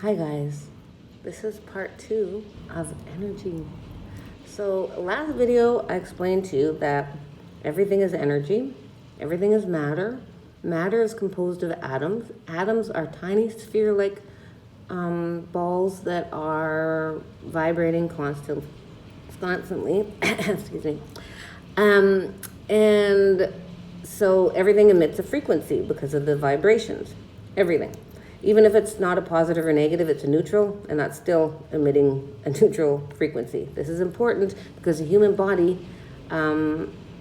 Hi guys, this is part 2 of energy. So last video I explained to you that everything is energy, everything is matter. Matter is composed of atoms. Atoms are tiny sphere-like balls that are vibrating constantly. Excuse me. And so everything emits a frequency because of the vibrations. Everything. Even if it's not a positive or negative, it's a neutral, and that's still emitting a neutral frequency. This is important because the human body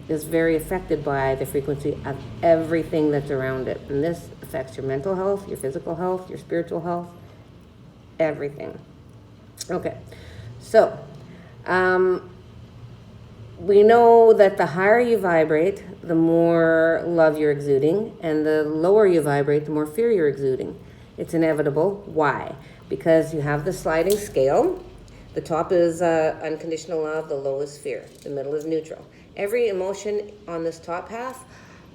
is very affected by the frequency of everything that's around it. And this affects your mental health, your physical health, your spiritual health, everything. Okay, so we know that the higher you vibrate, the more love you're exuding, and the lower you vibrate, the more fear you're exuding. It's inevitable. Why? Because you have the sliding scale. The top is unconditional love, the low is fear, the middle is neutral. Every emotion on this top half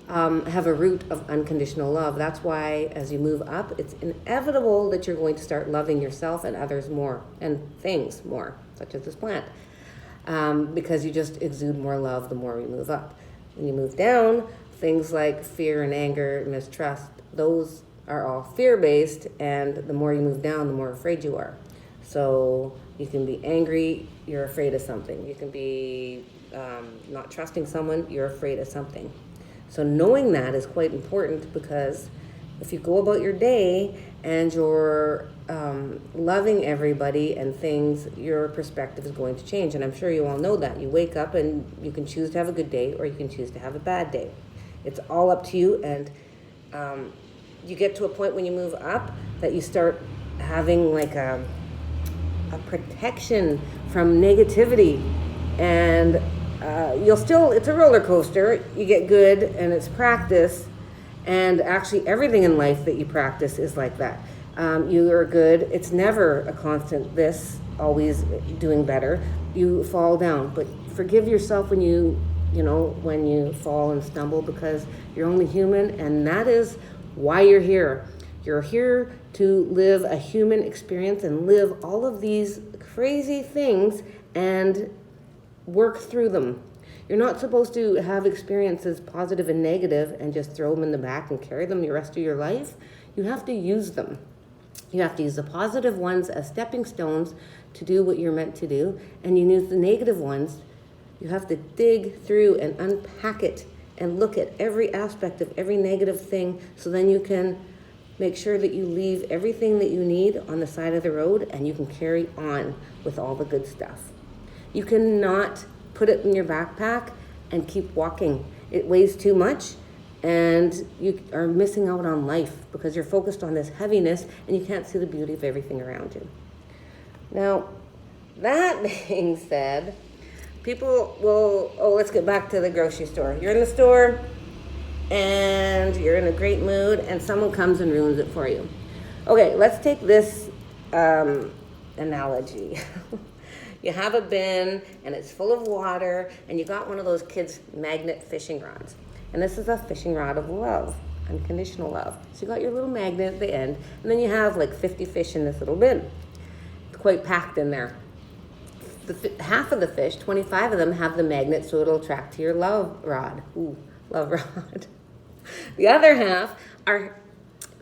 have a root of unconditional love. That's why as you move up, it's inevitable that you're going to start loving yourself and others more, and things more, such as this plant. Because you just exude more love the more you move up. When you move down, things like fear and anger, mistrust, those are all fear-based, and the more you move down, the more afraid you are. So you can be angry, you're afraid of something. You can be not trusting someone, you're afraid of something. So knowing that is quite important, because if you go about your day and you're loving everybody and things, your perspective is going to change. And I'm sure you all know that. You wake up and you can choose to have a good day, or you can choose to have a bad day. It's all up to you. And you get to a point when you move up that you start having like a protection from negativity. And it's a roller coaster. You get good, and it's practice. And actually everything in life that you practice is like that. You are good. It's never a constant this, always doing better. You fall down, but forgive yourself when when you fall and stumble, because you're only human, and that is why you're here. You're here to live a human experience and live all of these crazy things and work through them. You're not supposed to have experiences positive and negative and just throw them in the back and carry them the rest of your life. You have to use them. You have to use the positive ones as stepping stones to do what you're meant to do, and you use the negative ones. You have to dig through and unpack it and look at every aspect of every negative thing, so then you can make sure that you leave everything that you need on the side of the road, and you can carry on with all the good stuff. You cannot put it in your backpack and keep walking. It weighs too much, and you are missing out on life because you're focused on this heaviness and you can't see the beauty of everything around you. Now, that being said, let's get back to the grocery store. You're in the store and you're in a great mood, and someone comes and ruins it for you. Okay, let's take this analogy. You have a bin and it's full of water, and you got one of those kids' magnet fishing rods. And this is a fishing rod of love, unconditional love. So you got your little magnet at the end, and then you have like 50 fish in this little bin. It's quite packed in there. Half of the fish, 25 of them, have the magnet, so it'll attract to your love rod. Ooh, love rod. The other half are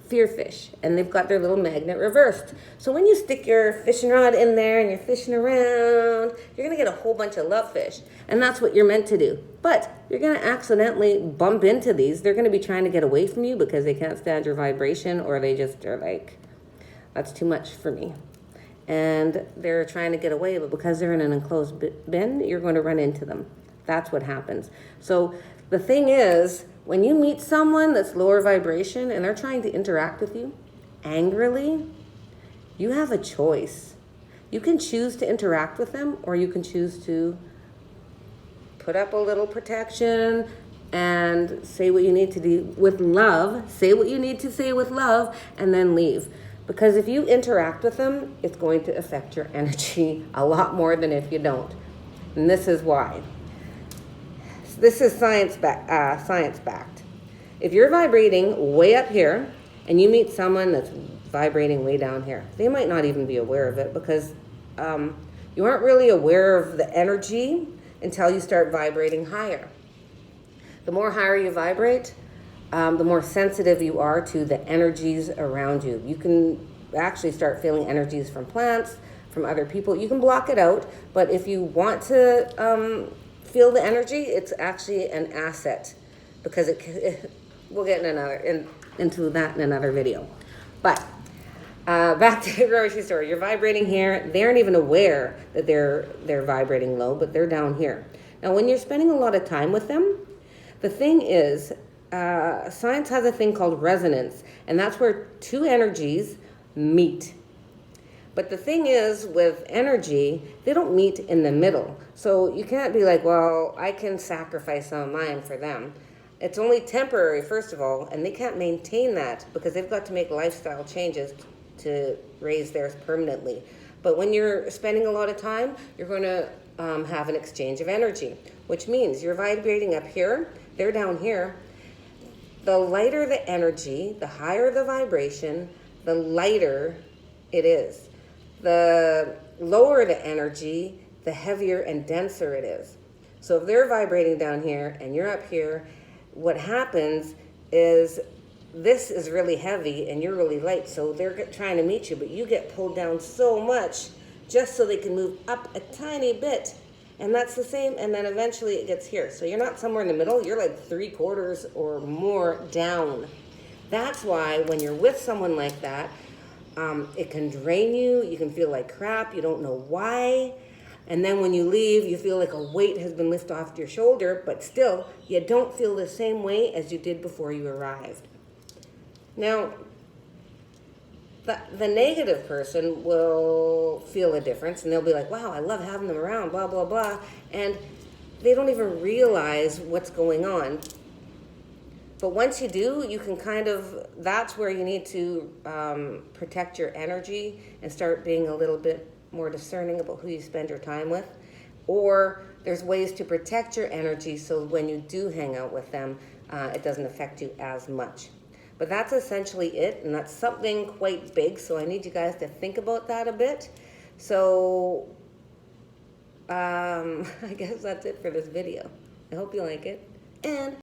fear fish, and they've got their little magnet reversed. So when you stick your fishing rod in there and you're fishing around, you're going to get a whole bunch of love fish, and that's what you're meant to do. But you're going to accidentally bump into these. They're going to be trying to get away from you because they can't stand your vibration, or they just are like, that's too much for me. And they're trying to get away, but because they're in an enclosed bin, you're going to run into them. That's what happens. So the thing is, when you meet someone that's lower vibration and they're trying to interact with you angrily, you have a choice. You can choose to interact with them, or you can choose to put up a little protection and say what you need to do with love. Say what you need to say with love, and then leave. Because if you interact with them, it's going to affect your energy a lot more than if you don't. And this is why. This is science backed. If you're vibrating way up here and you meet someone that's vibrating way down here. They might not even be aware of it because you aren't really aware of the energy until you start vibrating higher. The more higher you vibrate, the more sensitive you are to the energies around you. You can actually start feeling energies from plants, from other people. You can block it out, but if you want to feel the energy, it's actually an asset because we'll get into that in another video. But back to the grocery store. You're vibrating here. They aren't even aware that they're vibrating low, but they're down here. Now, when you're spending a lot of time with them, the thing is, science has a thing called resonance, and that's where two energies meet. But the thing is, with energy, they don't meet in the middle. So you can't be like, well, I can sacrifice some of mine for them. It's only temporary, first of all, and they can't maintain that because they've got to make lifestyle changes to raise theirs permanently. But when you're spending a lot of time, you're going to have an exchange of energy, which means you're vibrating up here, they're down here. The lighter the energy, the higher the vibration, the lighter it is. The lower the energy, the heavier and denser it is. So if they're vibrating down here and you're up here, what happens is this is really heavy and you're really light, so they're trying to meet you, but you get pulled down so much just so they can move up a tiny bit. And that's the same, and then eventually it gets here. So you're not somewhere in the middle, you're like 3/4 or more down. That's why when you're with someone like that, it can drain you, you can feel like crap, you don't know why. And then when you leave, you feel like a weight has been lifted off your shoulder, but still, you don't feel the same way as you did before you arrived. Now, the negative person will feel a difference, and they'll be like, wow, I love having them around, blah, blah, blah. And they don't even realize what's going on. But once you do, you can that's where you need to protect your energy and start being a little bit more discerning about who you spend your time with. Or there's ways to protect your energy so when you do hang out with them, it doesn't affect you as much. But that's essentially it, and that's something quite big, so I need you guys to think about that a bit. So I guess that's it for this video. I hope you like it, and